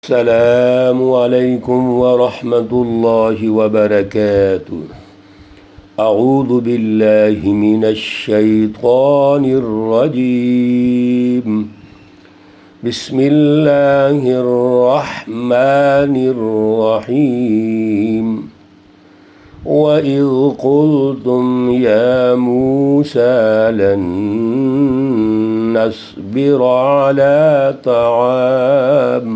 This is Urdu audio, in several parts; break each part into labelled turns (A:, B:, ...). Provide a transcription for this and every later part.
A: السلام علیکم ورحمۃ اللہ وبرکاتہ۔ اعوذ باللہ من الشیطان الرجیم، بسم اللہ الرحمن الرحیم۔ وَإِذْ قُلْتُمْ يَا مُوسَىٰ لَن نَّصْبِرَ عَلَىٰ طَعَامٍ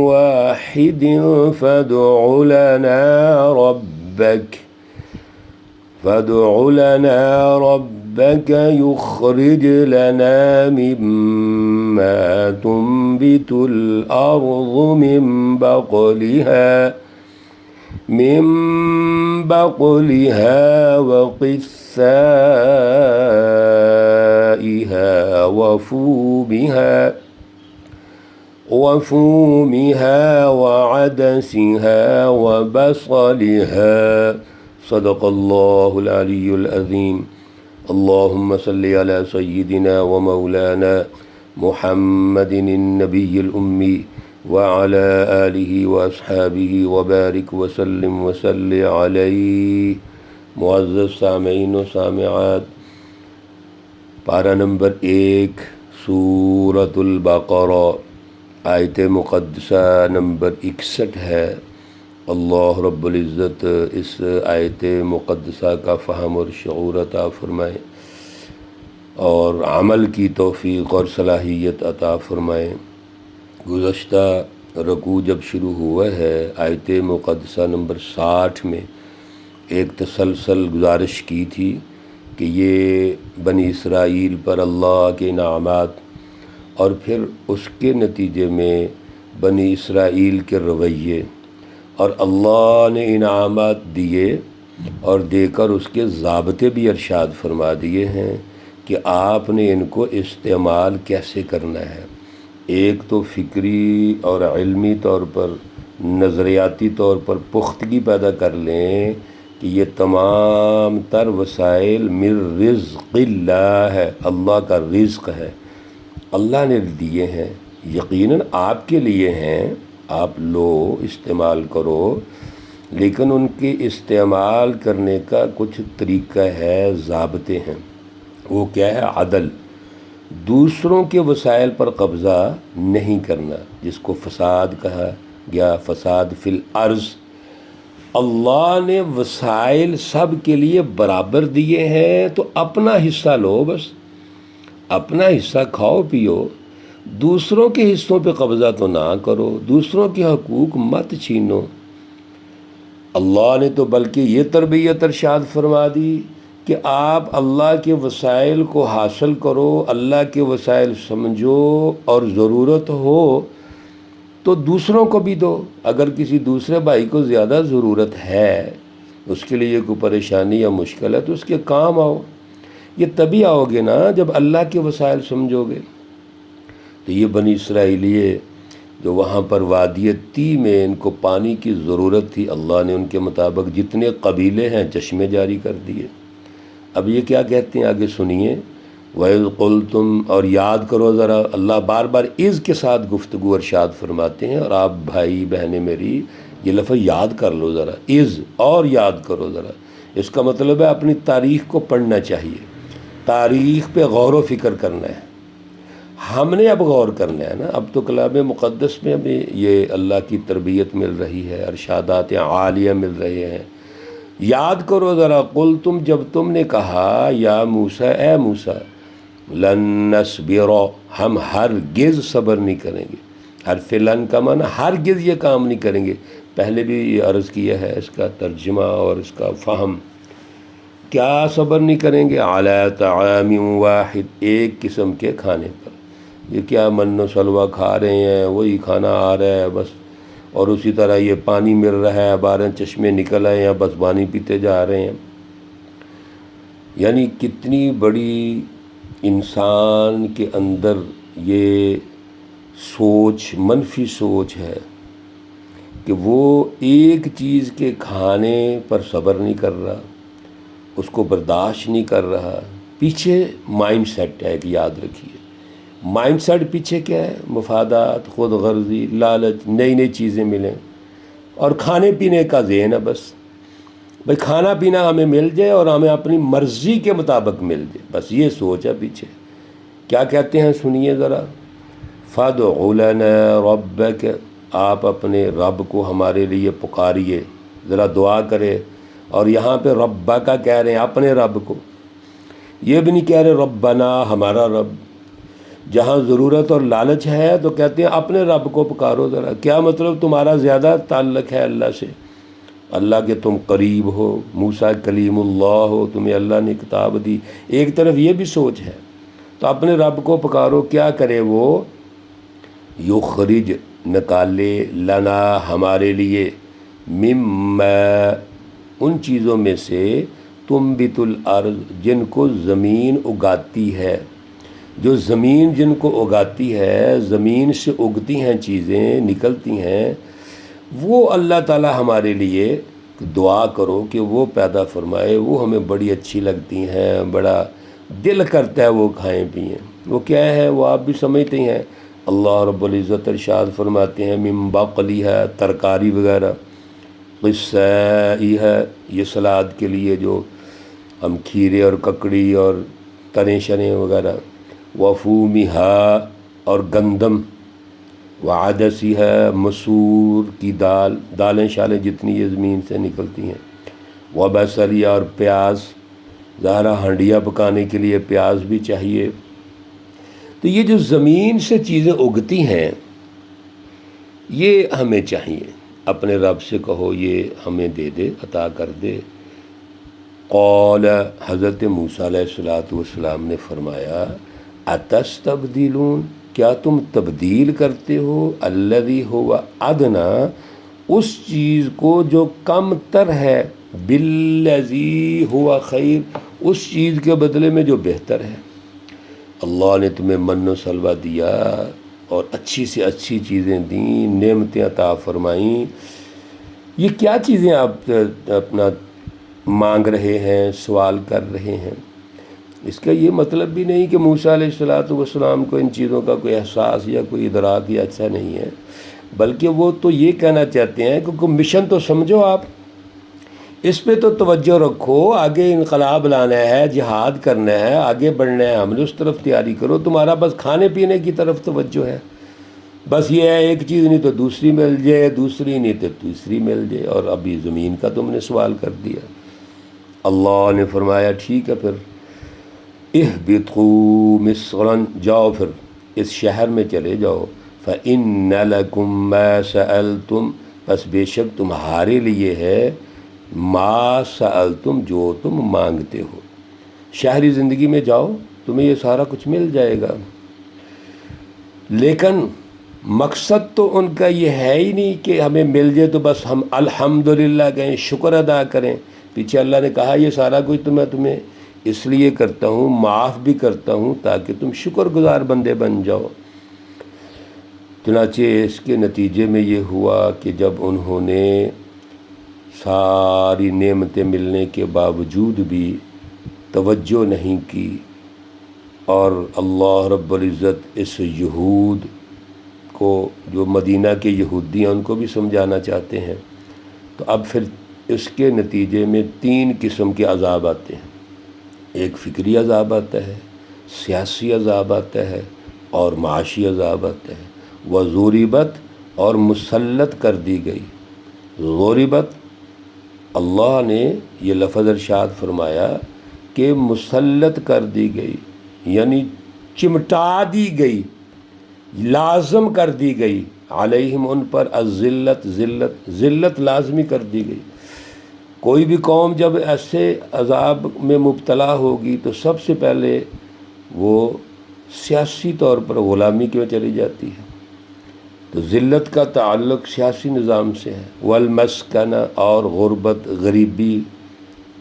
A: وَاحِدٍ فادع لنا ربك يخرج لنا مما تنبت الأرض من بقلها وقثائها وفومها وعدسها وبصلها، صدق اللہ العلی العظیم۔ اللہم صلی علی سیدنا ومولانا محمد النبی الأمی وعلی آلہ واصحابہ وبارک وسلم وصلی علیہ۔ معزز سامعین و سامعات، پارہ نمبر 1 سورۃ البقرہ، آیت مقدسہ نمبر 61 ہے۔ اللہ رب العزت اس آیت مقدسہ کا فہم اور شعور عطا فرمائے اور عمل کی توفیق اور صلاحیت عطا فرمائے۔ گزشتہ رکوع جب شروع ہوا ہے، آیت مقدسہ نمبر 60 میں ایک تسلسل گزارش کی تھی کہ یہ بنی اسرائیل پر اللہ کے انعامات اور پھر اس کے نتیجے میں بنی اسرائیل کے رویے، اور اللہ نے انعامات دیے اور دے کر اس کے ضابطے بھی ارشاد فرما دیے ہیں کہ آپ نے ان کو استعمال کیسے کرنا ہے۔ ایک تو فکری اور علمی طور پر، نظریاتی طور پر پختگی پیدا کر لیں کہ یہ تمام تر وسائل من رزق اللہ ہے، اللہ کا رزق ہے، اللہ نے دیے ہیں، یقیناً آپ کے لیے ہیں، آپ لو استعمال کرو، لیکن ان کے استعمال کرنے کا کچھ طریقہ ہے، ضابطے ہیں۔ وہ کیا ہے؟ عدل، دوسروں کے وسائل پر قبضہ نہیں کرنا، جس کو فساد کہا گیا، فساد فی الارض۔ اللہ نے وسائل سب کے لیے برابر دیے ہیں، تو اپنا حصہ لو، بس اپنا حصہ کھاؤ پیو، دوسروں کے حصوں پہ قبضہ تو نہ کرو، دوسروں کے حقوق مت چھینو۔ اللہ نے تو بلکہ یہ تربیت ارشاد فرما دی کہ آپ اللہ کے وسائل کو حاصل کرو، اللہ کے وسائل سمجھو، اور ضرورت ہو تو دوسروں کو بھی دو۔ اگر کسی دوسرے بھائی کو زیادہ ضرورت ہے، اس کے لیے کوئی پریشانی یا مشکل ہے، تو اس کے کام آؤ۔ یہ تبھی آؤ گے نا جب اللہ کے وسائل سمجھو گے۔ تو یہ بنی اسرائیلیے جو وہاں پر وادی تی میں ان کو پانی کی ضرورت تھی، اللہ نے ان کے مطابق جتنے قبیلے ہیں چشمے جاری کر دیے۔ اب یہ کیا کہتے ہیں آگے سنیے۔ وَإِذْ قُلْتُمْ، اور یاد کرو ذرا، اللہ بار بار اذ کے ساتھ گفتگو ارشاد فرماتے ہیں، اور آپ بھائی بہنیں میری یہ لفظ یاد کر لو ذرا، اذ، اور یاد کرو ذرا۔ اس کا مطلب ہے اپنی تاریخ کو پڑھنا چاہیے، تاریخ پہ غور و فکر کرنا ہے۔ ہم نے اب غور کرنا ہے نا، اب تو کلام مقدس میں بھی یہ اللہ کی تربیت مل رہی ہے، ارشادات عالیہ مل رہے ہیں۔ یاد کرو ذرا، قل تم، جب تم نے کہا یا موسیٰ، اے موسیٰ، لن نصبر، ہم ہرگز صبر نہیں کریں گے۔ حرف لن کا معنی ہرگز یہ کام نہیں کریں گے، پہلے بھی یہ عرض کیا ہے اس کا ترجمہ اور اس کا فہم۔ کیا صبر نہیں کریں گے؟ علی طعام واحد، ایک قسم کے کھانے پر۔ یہ کیا من و سلوہ کھا رہے ہیں، وہی کھانا آ رہا ہے بس، اور اسی طرح یہ پانی مل رہا ہے، 12 چشمے نکل آئے ہیں، بس پانی پیتے جا رہے ہیں۔ یعنی کتنی بڑی انسان کے اندر یہ سوچ، منفی سوچ ہے کہ وہ ایک چیز کے کھانے پر صبر نہیں کر رہا، اس کو برداشت نہیں کر رہا، پیچھے مائنڈ سیٹ ہے کہ یاد رکھیے، مائنڈ سیٹ پیچھے کیا ہے؟ مفادات، خود غرضی، لالچ، نئی نئی چیزیں ملیں، اور کھانے پینے کا ذہن ہے بس، بھائی کھانا پینا ہمیں مل جائے اور ہمیں اپنی مرضی کے مطابق مل جائے، بس یہ سوچ ہے پیچھے۔ کیا کہتے ہیں سنیے ذرا، فَادْعُ لَنَا رَبَّكَ، آپ اپنے رب کو ہمارے لیے پکاریے، ذرا دعا کرے، اور یہاں پہ ربا کا کہہ رہے ہیں اپنے رب کو، یہ بھی نہیں کہہ رہے ربنا ہمارا رب۔ جہاں ضرورت اور لالچ ہے تو کہتے ہیں اپنے رب کو پکارو ذرا، کیا مطلب تمہارا زیادہ تعلق ہے اللہ سے، اللہ کے تم قریب ہو، موسیٰ کلیم اللہ ہو، تمہیں اللہ نے کتاب دی، ایک طرف یہ بھی سوچ ہے، تو اپنے رب کو پکارو۔ کیا کرے وہ؟ یخرج، نکالے، لنا ہمارے لیے، مما ان چیزوں میں سے، تنبت الارض جن کو زمین اگاتی ہے، جو زمین جن کو اگاتی ہے، زمین سے اگتی ہیں چیزیں، نکلتی ہیں، وہ اللہ تعالی ہمارے لیے دعا کرو کہ وہ پیدا فرمائے، وہ ہمیں بڑی اچھی لگتی ہیں، بڑا دل کرتا ہے وہ کھائیں پئیں۔ وہ کیا ہے؟ وہ آپ بھی سمجھتے ہیں، اللہ رب العزت ارشاد فرماتے ہیں من بقلی ہے، ترکاری وغیرہ، قصائی ہے، یہ سلاد کے لیے جو ہم کھیرے اور ککڑی اور تنے شنے وغیرہ، وفومہا اور گندم، وعدسی ہے، مسور کی دال، دالیں شالیں جتنی یہ زمین سے نکلتی ہیں، وبصلیہ اور پیاز، ظاہرہ ہنڈیا پکانے کے لیے پیاز بھی چاہیے۔ تو یہ جو زمین سے چیزیں اگتی ہیں یہ ہمیں چاہیے، اپنے رب سے کہو یہ ہمیں دے دے، عطا کر دے۔ قال، حضرت موسیٰ علیہ السلام نے فرمایا، اتستبدلون، کیا تم تبدیل کرتے ہو، الذی ہوا ادنا، اس چیز کو جو کم تر ہے، بالذی ہوا خیر، اس چیز کے بدلے میں جو بہتر ہے۔ اللہ نے تمہیں من و سلوہ دیا اور اچھی سے اچھی چیزیں دیں، نعمتیں عطا فرمائیں، یہ کیا چیزیں آپ اپنا مانگ رہے ہیں، سوال کر رہے ہیں؟ اس کا یہ مطلب بھی نہیں کہ موسیٰ علیہ السلام کو ان چیزوں کا کوئی احساس یا کوئی ادراک یا اچھا نہیں ہے، بلکہ وہ تو یہ کہنا چاہتے ہیں کہ کوئی مشن تو سمجھو، آپ اس پہ تو توجہ رکھو، آگے انقلاب لانا ہے، جہاد کرنا ہے، آگے بڑھنا ہے، حمل اس طرف تیاری کرو، تمہارا بس کھانے پینے کی طرف توجہ ہے، بس یہ ہے ایک چیز نہیں تو دوسری مل جائے، دوسری نہیں تو تیسری مل جائے، اور ابھی زمین کا تم نے سوال کر دیا۔ اللہ نے فرمایا ٹھیک ہے پھر، اہبطوا مصرا، جاؤ پھر اس شہر میں چلے جاؤ، فإن لکم ما سألتم، پس بے شک تمہارے لیے ہے، ما سألتم جو تم مانگتے ہو، شہری زندگی میں جاؤ تمہیں یہ سارا کچھ مل جائے گا۔ لیکن مقصد تو ان کا یہ ہے ہی نہیں کہ ہمیں مل جائے تو بس ہم الحمدللہ کہیں، شکر ادا کریں۔ پیچھے اللہ نے کہا یہ سارا کچھ تو میں تمہیں اس لیے کرتا ہوں، معاف بھی کرتا ہوں تاکہ تم شکر گزار بندے بن جاؤ۔ چنانچہ اس کے نتیجے میں یہ ہوا کہ جب انہوں نے ساری نعمتیں ملنے کے باوجود بھی توجہ نہیں کی، اور اللہ رب العزت اس یہود کو، جو مدینہ کے یہودی ہیں، ان کو بھی سمجھانا چاہتے ہیں، تو اب پھر اس کے نتیجے میں 3 قسم کے عذاب آتے ہیں۔ ایک فکری عذاب آتا ہے، سیاسی عذاب آتا ہے، اور معاشی عذاب آتا ہے۔ وضربت، اور مسلط کر دی گئی، ضربت، اللہ نے یہ لفظ ارشاد فرمایا کہ مسلط کر دی گئی، یعنی چمٹا دی گئی، لازم کر دی گئی، علیہم ان پر، الذلت، ذلت لازمی کر دی گئی۔ کوئی بھی قوم جب ایسے عذاب میں مبتلا ہوگی تو سب سے پہلے وہ سیاسی طور پر غلامی کی میں چلی جاتی ہے، تو ذلت کا تعلق سیاسی نظام سے ہے۔ والمسکنہ، اور غربت، غریبی،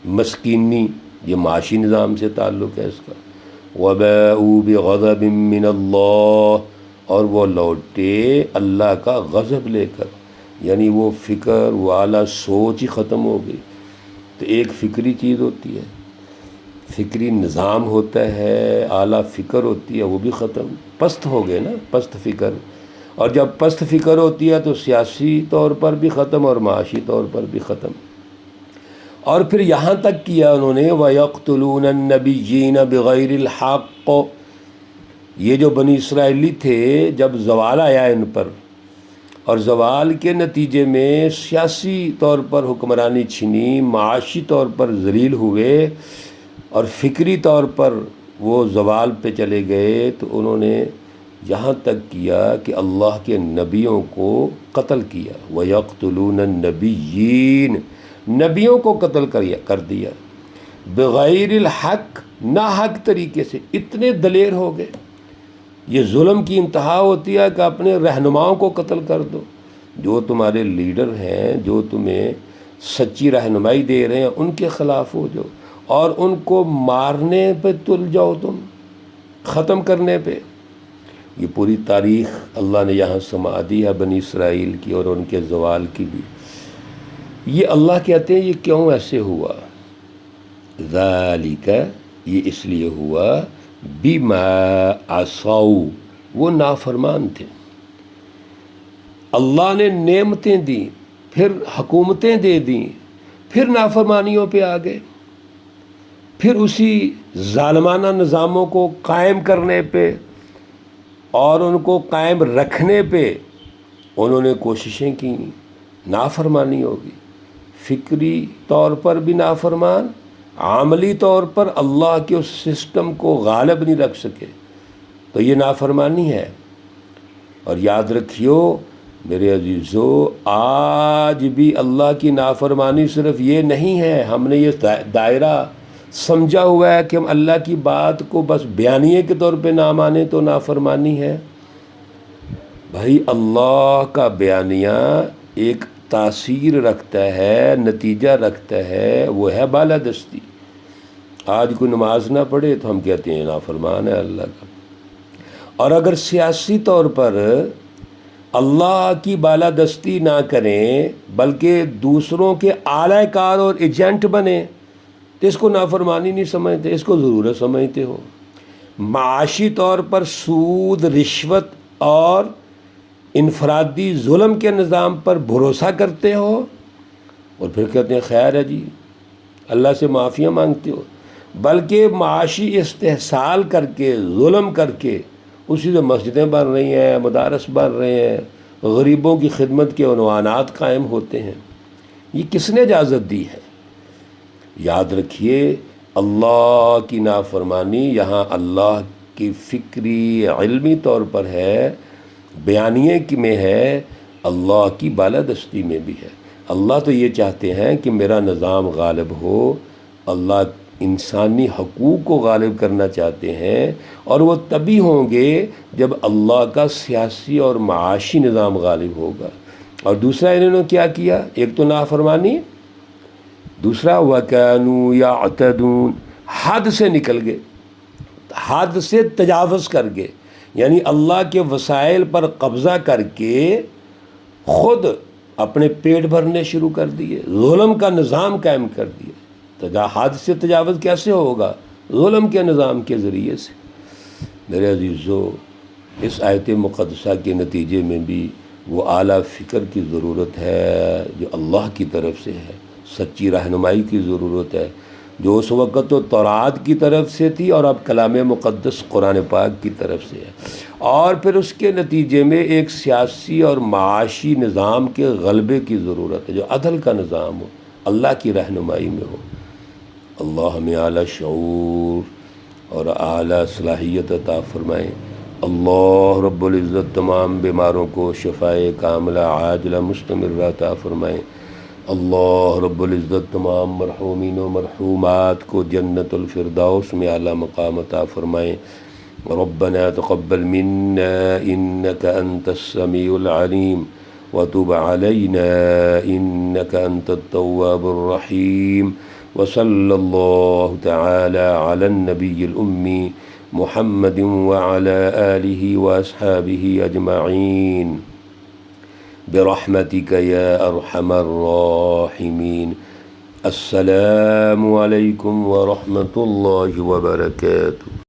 A: مسکینی، یہ معاشی نظام سے تعلق ہے اس کا۔ وباءوا بغضب من اللہ، اور وہ لوٹے اللہ کا غضب لے کر، یعنی وہ فکر، وہ اعلیٰ سوچ ہی ختم ہو گئی۔ تو ایک فکری چیز ہوتی ہے، فکری نظام ہوتا ہے، اعلیٰ فکر ہوتی ہے، وہ بھی ختم، پست ہو گئے نا، پست فکر. اور جب پست فکر ہوتی ہے تو سیاسی طور پر بھی ختم اور معاشی طور پر بھی ختم. اور پھر یہاں تک کیا انہوں نے وَيَقْتُلُونَ النَّبِيِّينَ بِغَيْرِ الْحَقِّ. یہ جو بنی اسرائیلی تھے، جب زوال آیا ان پر، اور زوال کے نتیجے میں سیاسی طور پر حکمرانی چھنی، معاشی طور پر ذلیل ہوئے، اور فکری طور پر وہ زوال پہ چلے گئے، تو انہوں نے یہاں تک کیا کہ اللہ کے نبیوں کو قتل کیا. وَيَقْتُلُونَ النَّبِيِّينَ، نبیوں کو قتل کر دیا، بغیر الحق، ناحق طریقے سے. اتنے دلیر ہو گئے. یہ ظلم کی انتہا ہوتی ہے کہ اپنے رہنماؤں کو قتل کر دو. جو تمہارے لیڈر ہیں، جو تمہیں سچی رہنمائی دے رہے ہیں، ان کے خلاف ہو جاؤ اور ان کو مارنے پہ تل جاؤ، تم ختم کرنے پہ. یہ پوری تاریخ اللہ نے یہاں سما دی ہے بنی اسرائیل کی اور ان کے زوال کی بھی. یہ اللہ کہتے ہیں یہ کیوں ایسے ہوا؟ ذالک، یہ اس لیے ہوا، بما عصوا، وہ نافرمان تھے. اللہ نے نعمتیں دیں، پھر حکومتیں دے دیں، پھر نافرمانیوں پہ آ گئے، پھر اسی ظالمانہ نظاموں کو قائم کرنے پہ اور ان کو قائم رکھنے پہ انہوں نے کوششیں کی. نافرمانی ہوگی، فکری طور پر بھی نافرمان، عملی طور پر اللہ کے اس سسٹم کو غالب نہیں رکھ سکے، تو یہ نافرمانی ہے. اور یاد رکھیو میرے عزیزو، آج بھی اللہ کی نافرمانی صرف یہ نہیں ہے. ہم نے یہ دائرہ سمجھا ہوا ہے کہ ہم اللہ کی بات کو بس بیانیے کے طور پہ نہ مانیں تو نافرمانی ہے. بھائی اللہ کا بیانیہ ایک تاثیر رکھتا ہے، نتیجہ رکھتا ہے، وہ ہے بالادستی. آج کوئی نماز نہ پڑھے تو ہم کہتے ہیں نافرمان ہے اللہ کا. اور اگر سیاسی طور پر اللہ کی بالادستی نہ کریں بلکہ دوسروں کے اعلی کار اور ایجنٹ بنے تو اس کو نافرمانی نہیں سمجھتے، اس کو ضرورت سمجھتے ہو. معاشی طور پر سود، رشوت اور انفرادی ظلم کے نظام پر بھروسہ کرتے ہو اور پھر کہتے ہیں خیر ہے جی، اللہ سے معافیاں مانگتے ہو. بلکہ معاشی استحصال کر کے، ظلم کر کے اسی سے مسجدیں بن رہی ہیں، مدارس بن رہے ہیں، غریبوں کی خدمت کے عنوانات قائم ہوتے ہیں. یہ کس نے اجازت دی ہے؟ یاد رکھیے اللہ کی نافرمانی یہاں اللہ کی فکری علمی طور پر ہے، بیانیے کی میں ہے، اللہ کی بالادستی میں بھی ہے. اللہ تو یہ چاہتے ہیں کہ میرا نظام غالب ہو. اللہ انسانی حقوق کو غالب کرنا چاہتے ہیں، اور وہ تبھی ہوں گے جب اللہ کا سیاسی اور معاشی نظام غالب ہوگا. اور دوسرا انہوں نے کیا کیا؟ ایک تو نافرمانی، دوسرا وَكَانُوا يَعْتَدُونَ، حد سے نکل گئے، حد سے تجاوز کر گئے. یعنی اللہ کے وسائل پر قبضہ کر کے خود اپنے پیٹ بھرنے شروع کر دیے، ظلم کا نظام قائم کر دیا. حد سے تجاوز کیسے ہوگا؟ ظلم کے نظام کے ذریعے سے. میرے عزیزو، اس آیت مقدسہ کے نتیجے میں بھی وہ اعلیٰ فکر کی ضرورت ہے جو اللہ کی طرف سے ہے، سچی رہنمائی کی ضرورت ہے جو اس وقت تو تورات کی طرف سے تھی اور اب کلام مقدس قرآن پاک کی طرف سے ہے. اور پھر اس کے نتیجے میں ایک سیاسی اور معاشی نظام کے غلبے کی ضرورت ہے جو عدل کا نظام ہو، اللہ کی رہنمائی میں ہو. اللہ ہمیں اعلیٰ شعور اور اعلیٰ صلاحیت عطا فرمائیں. اللہ رب العزت تمام بیماروں کو شفائے کاملہ عاجلہ مستمرہ عطا فرمائیں. اللہ رب العزت تمام مرحومین و مرحومات کو جنت الفردوس میں اعلیٰ مقام عطا فرمائیں. ربنا تقبل منا انك انت السميع العليم وتب علينا انك انت التواب الرحيم. وصلى الله تعالى على النبي الأمي محمد وعلى آله وأصحابه أجمعين برحمتك يا أرحم الراحمين. السلام علیکم ورحمۃ اللہ وبرکاتہ.